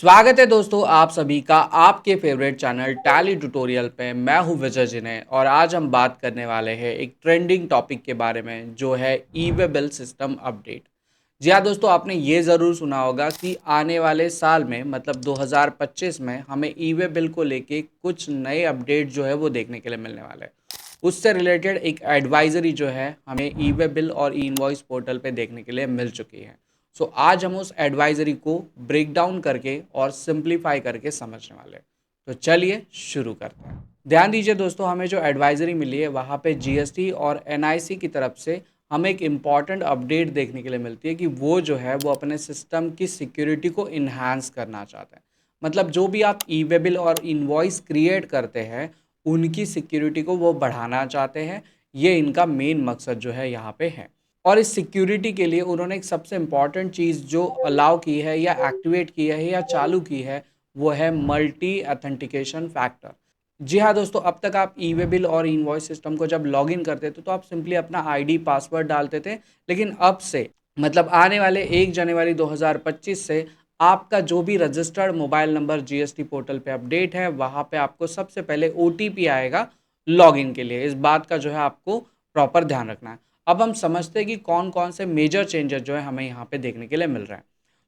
स्वागत है दोस्तों आप सभी का आपके फेवरेट चैनल टैली ट्यूटोरियल पे। मैं हूं विजय जिने और आज हम बात करने वाले हैं एक ट्रेंडिंग टॉपिक के बारे में जो है ई वे बिल सिस्टम अपडेट। जी हाँ दोस्तों, आपने ये ज़रूर सुना होगा कि आने वाले साल में मतलब 2025 में हमें ई वे बिल को लेके कुछ नए अपडेट जो है वो देखने के लिए मिलने वाले हैं। उससे रिलेटेड एक एडवाइजरी जो है हमें ई वे बिल और ई इनवॉइस पोर्टल पे देखने के लिए मिल चुकी है। सो आज हम उस एडवाइजरी को ब्रेक डाउन करके और सिंप्लीफाई करके समझने वाले हैं। तो चलिए शुरू करते हैं। ध्यान दीजिए दोस्तों, हमें जो एडवाइजरी मिली है वहाँ पे जीएसटी और एनआईसी की तरफ से हमें एक इम्पॉर्टेंट अपडेट देखने के लिए मिलती है कि वो जो है वो अपने सिस्टम की सिक्योरिटी को इन्हांस करना चाहते हैं। मतलब जो भी आप ई वे बिल और इनवॉइस क्रिएट करते हैं उनकी सिक्योरिटी को वो बढ़ाना चाहते हैं। ये इनका मेन मकसद जो है यहाँ पे है। और इस सिक्योरिटी के लिए उन्होंने एक सबसे इम्पॉर्टेंट चीज़ जो अलाउ की है या एक्टिवेट की है या चालू की है वो है मल्टी अथेंटिकेशन फैक्टर। जी हाँ दोस्तों, अब तक आप ई वे बिल और इनवॉइस सिस्टम को जब लॉग इन करते थे तो आप सिंपली अपना आईडी पासवर्ड डालते थे। लेकिन अब से मतलब आने वाले 1 जनवरी 2025 से आपका जो भी registered mobile number GST portal पे अपडेट है वहाँ पे आपको सबसे पहले ओटीपी आएगा लॉगिन के लिए। इस बात का जो है आपको प्रॉपर ध्यान रखना है। अब हम समझते हैं कि कौन कौन से मेजर चेंजेस जो है हमें यहाँ पे देखने के लिए मिल रहा है।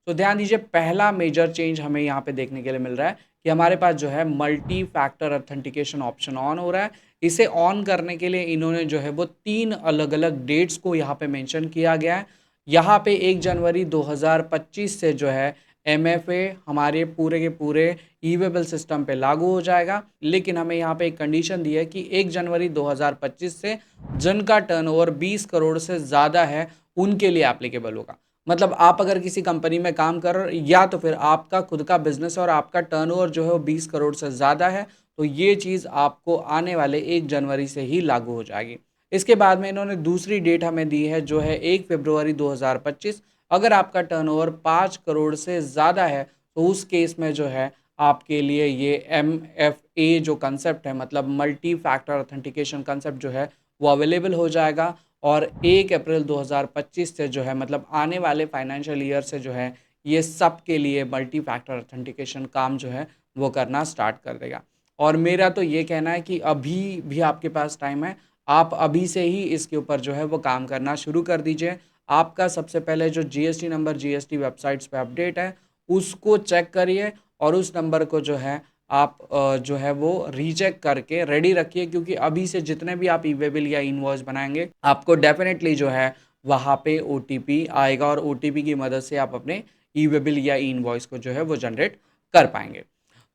तो ध्यान दीजिए, पहला मेजर चेंज हमें यहाँ पे देखने के लिए मिल रहा है कि हमारे पास जो है multi factor authentication option on हो रहा है। इसे ऑन करने के लिए इन्होंने जो है वो 3 अलग अलग डेट्स को यहाँ पे मेंशन किया गया है। यहाँ पे 1 जनवरी 2025 से जो है एमएफए हमारे पूरे के पूरे ई वे बिल सिस्टम पे लागू हो जाएगा। लेकिन हमें यहाँ पे एक कंडीशन दी है कि 1 जनवरी 2025 से जिनका टर्नओवर 20 करोड़ से ज़्यादा है उनके लिए एप्लीकेबल होगा। मतलब आप अगर किसी कंपनी में काम कर रहे हो या तो फिर आपका खुद का बिजनेस और आपका टर्नओवर जो है वो 20 करोड़ से ज़्यादा है तो ये चीज़ आपको आने वाले 1 जनवरी से ही लागू हो जाएगी। इसके बाद में इन्होंने दूसरी डेट हमें दी है जो है 1 फरवरी 2025। अगर आपका टर्नओवर 5 करोड़ से ज़्यादा है तो उस केस में जो है आपके लिए ये एम एफ ए जो कंसेप्ट है मतलब मल्टी फैक्टर ऑथेंटिकेशन कंसेप्ट जो है वो अवेलेबल हो जाएगा। और 1 अप्रैल 2025 से जो है मतलब आने वाले फाइनेंशियल ईयर से जो है ये सब के लिए मल्टी फैक्टर ऑथेंटिकेशन काम जो है वो करना स्टार्ट कर देगा। और मेरा तो ये कहना है कि अभी भी आपके पास टाइम है। आप अभी से ही इसके ऊपर जो है वो काम करना शुरू कर दीजिए। आपका सबसे पहले जो जीएसटी नंबर जीएसटी वेबसाइट्स पे अपडेट है उसको चेक करिए और उस नंबर को जो है आप जो है वो रीचेक करके रेडी रखिए, क्योंकि अभी से जितने भी आप ई वे बिल या इनवॉइस बनाएंगे आपको डेफिनेटली जो है वहाँ पे ओटीपी आएगा और ओटीपी की मदद से आप अपने ई वे बिल या इनवॉइस को जो है वो जनरेट कर पाएंगे।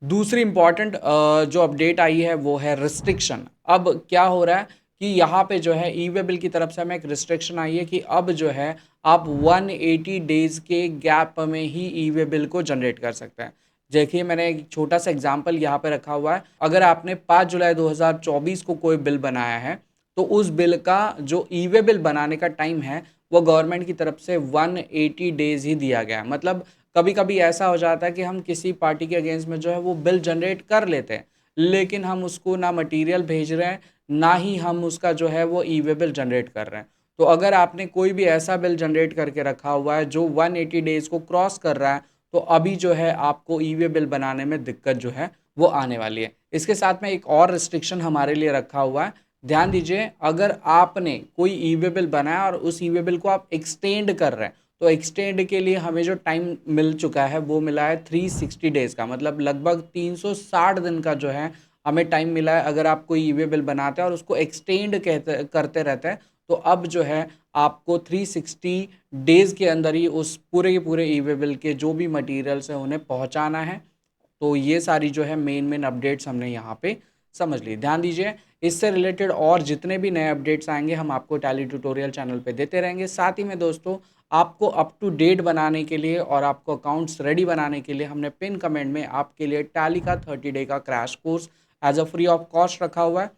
दूसरी इंपॉर्टेंट जो अपडेट आई है वो है रिस्ट्रिक्शन। अब क्या हो रहा है कि यहाँ पे जो है ई वे बिल की तरफ से हमें एक रिस्ट्रिक्शन आई है कि अब जो है आप 180 डेज के गैप में ही ई वे बिल को जनरेट कर सकते हैं। देखिए, मैंने एक छोटा सा एग्जांपल यहाँ पे रखा हुआ है। अगर आपने 5 जुलाई 2024 को कोई बिल बनाया है तो उस बिल का जो ई वे बिल बनाने का टाइम है वो गवर्नमेंट की तरफ से 180 डेज ही दिया गया है। मतलब कभी कभी ऐसा हो जाता है कि हम किसी पार्टी के अगेंस्ट में जो है वो बिल जनरेट कर लेते हैं लेकिन हम उसको ना मटेरियल भेज रहे हैं ना ही हम उसका जो है वो ई वे बिल जनरेट कर रहे हैं। तो अगर आपने कोई भी ऐसा बिल जनरेट करके रखा हुआ है जो 180 डेज को क्रॉस कर रहा है तो अभी जो है आपको ई वे बिल बनाने में दिक्कत जो है वो आने वाली है। इसके साथ में एक और रिस्ट्रिक्शन हमारे लिए रखा हुआ है। ध्यान दीजिए, अगर आपने कोई ई वे बिल बनाया और उस ई वे बिल को आप एक्सटेंड कर रहे हैं तो एक्सटेंड के लिए हमें जो टाइम मिल चुका है वो मिला है 360 डेज का। मतलब लगभग 360 दिन का जो है हमें टाइम मिला है। अगर आप कोई ई वे बिल बनाते हैं और उसको एक्सटेंड कहते करते रहते हैं तो अब जो है आपको 360 डेज़ के अंदर ही उस पूरे के पूरे ई वे बिल के जो भी मटेरियल्स हैं उन्हें पहुंचाना है। तो ये सारी जो है मेन मेन अपडेट्स हमने यहाँ पे समझ ली। ध्यान दीजिए, इससे रिलेटेड और जितने भी नए अपडेट्स आएंगे हम आपको टैली ट्यूटोरियल चैनल पे देते रहेंगे। साथ ही में दोस्तों, आपको अप टू डेट बनाने के लिए और आपको अकाउंट्स रेडी बनाने के लिए हमने पिन कमेंट में आपके लिए टैली का 30 डे का crash course as a free of cost रखा हुआ है।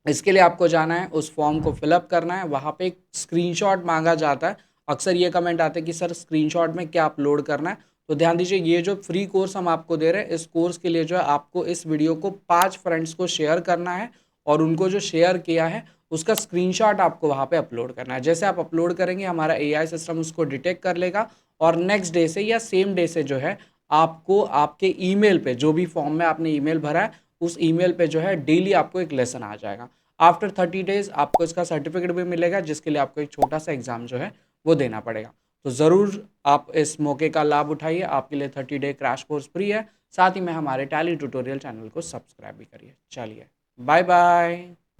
इसके लिए आपको जाना है, उस फॉर्म को फिलअप करना है, वहाँ पे एक स्क्रीनशॉट मांगा जाता है। अक्सर ये कमेंट आते हैं कि सर स्क्रीनशॉट में क्या अपलोड करना है। तो ध्यान दीजिए, ये जो फ्री कोर्स हम आपको दे रहे हैं इस कोर्स के लिए जो है आपको इस वीडियो को 5 फ्रेंड्स को शेयर करना है और उनको जो शेयर किया है उसका स्क्रीनशॉट आपको वहाँ पे अपलोड करना है। जैसे आप अपलोड करेंगे हमारा एआई सिस्टम उसको डिटेक्ट कर लेगा और नेक्स्ट डे से या सेम डे से जो है आपको आपके ईमेल पे, जो भी फॉर्म में आपने ईमेल भरा है उस ईमेल पे जो है डेली आपको एक लेसन आ जाएगा। आफ्टर 30 डेज आपको इसका सर्टिफिकेट भी मिलेगा, जिसके लिए आपको एक छोटा सा एग्जाम जो है वो देना पड़ेगा। तो ज़रूर आप इस मौके का लाभ उठाइए, आपके लिए 30 डे क्रैश कोर्स फ्री है। साथ ही में हमारे टैली ट्यूटोरियल चैनल को सब्सक्राइब भी करिए। चलिए, बाय बाय।